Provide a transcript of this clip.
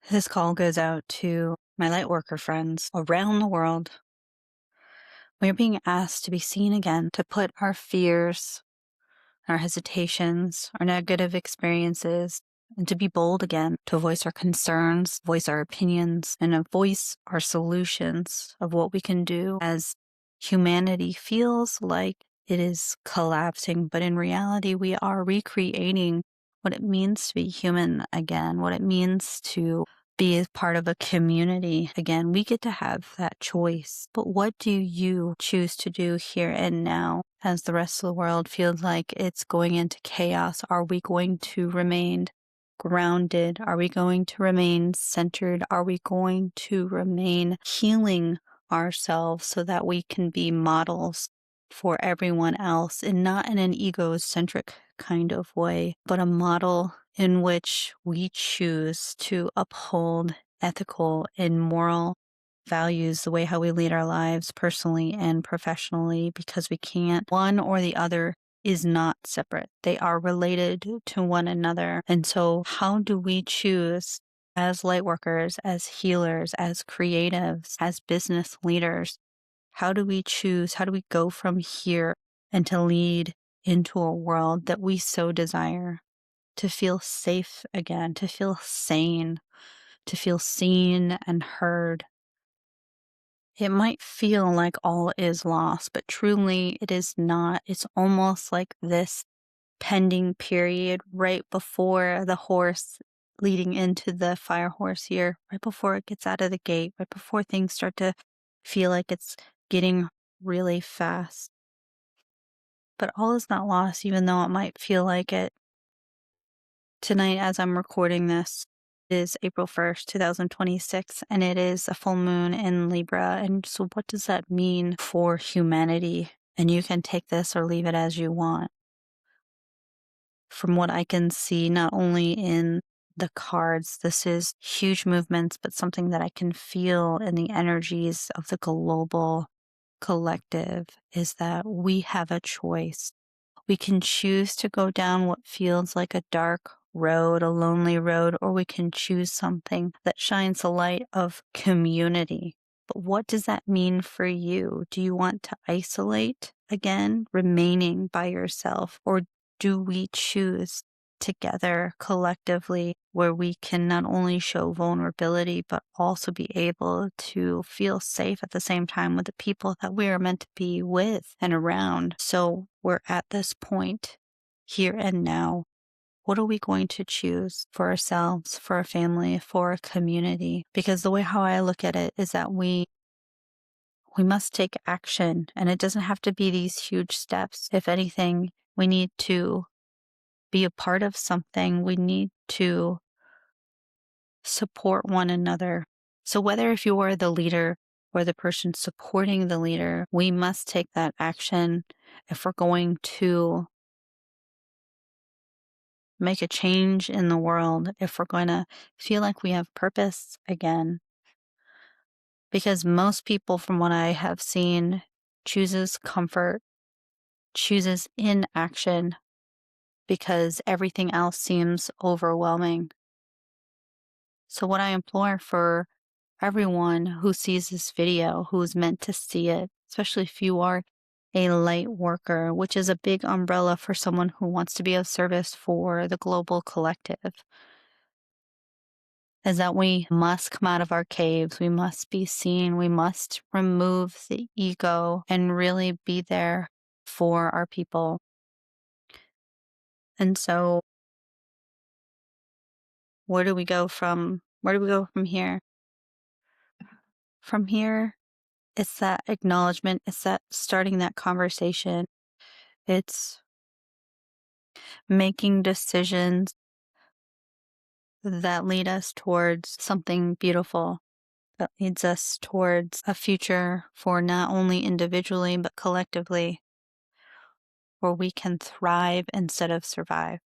This call goes out to my lightworker friends around the world. We're being asked to be seen again, to put our fears, our hesitations, our negative experiences, and to be bold again, to voice our concerns, voice our opinions, and voice our solutions of what we can do as humanity feels like it is collapsing. But in reality, we are recreating what it means to be human again, what it means to be a part of a community again. We get to have that choice. But what do you choose to do here and now as the rest of the world feels like it's going into chaos? Are we going to remain grounded? Are we going to remain centered? Are we going to remain healing ourselves so that we can be models for everyone else, and not in an egocentric kind of way, but a model in which we choose to uphold ethical and moral values, the way how we lead our lives personally and professionally, because we can't. One or the other is not separate. They are related to one another. And so how do we choose as lightworkers, as healers, as creatives, as business leaders? How do we choose? How do we go from here and to lead into a world that we so desire? To feel safe again, to feel sane, to feel seen and heard. It might feel like all is lost, but truly it is not. It's almost like this pending period right before the horse leading into the fire horse here, right before it gets out of the gate, right before things start to feel like it's getting really fast. But all is not lost, even though it might feel like it. Tonight, as I'm recording this, is April 1st, 2026, and it is a full moon in Libra. And so what does that mean for humanity? And you can take this or leave it as you want. From what I can see, not only in the cards, this is huge movements, but something that I can feel in the energies of the global collective is that we have a choice. We can choose to go down what feels like a dark road, a lonely road, or we can choose something that shines the light of community. But what does that mean for you? Do you want to isolate again, remaining by yourself, or do we choose together collectively where we can not only show vulnerability but also be able to feel safe at the same time with the people that we are meant to be with and around? So we're at this point here and now. What are we going to choose for ourselves, for our family, for our community? Because the way how I look at it is that we must take action, and it doesn't have to be these huge steps. If anything, we need to be a part of something. We need to support one another. So whether if you are the leader or the person supporting the leader, we must take that action if we're going to make a change in the world, if we're going to feel like we have purpose again. Because most people, from what I have seen, chooses comfort, chooses inaction because everything else seems overwhelming. So what I implore for everyone who sees this video, who is meant to see it, especially if you are a light worker, which is a big umbrella for someone who wants to be of service for the global collective, is that we must come out of our caves. We must be seen. We must remove the ego and really be there for our people. And so where do we go from here? From here, it's that acknowledgement, it's that starting that conversation. It's making decisions that lead us towards something beautiful, that leads us towards a future for not only individually, but collectively, where we can thrive instead of survive.